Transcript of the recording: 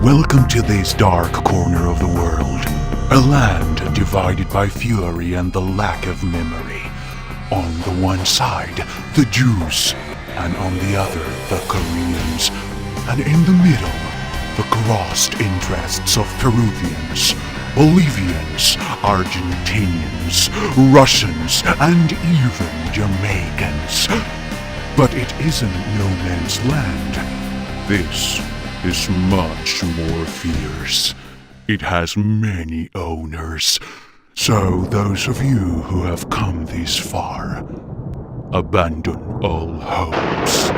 Welcome to this dark corner of the world, a land divided by fury and the lack of memory. On the one side, the Jews, and on the other, the Koreans, and in the middle, the crossed interests of Peruvians, Bolivians, Argentinians, Russians, and even Jamaicans. But it isn't no man's land. This is much more fierce. It has many owners. So those of you who have come this far, abandon all hopes.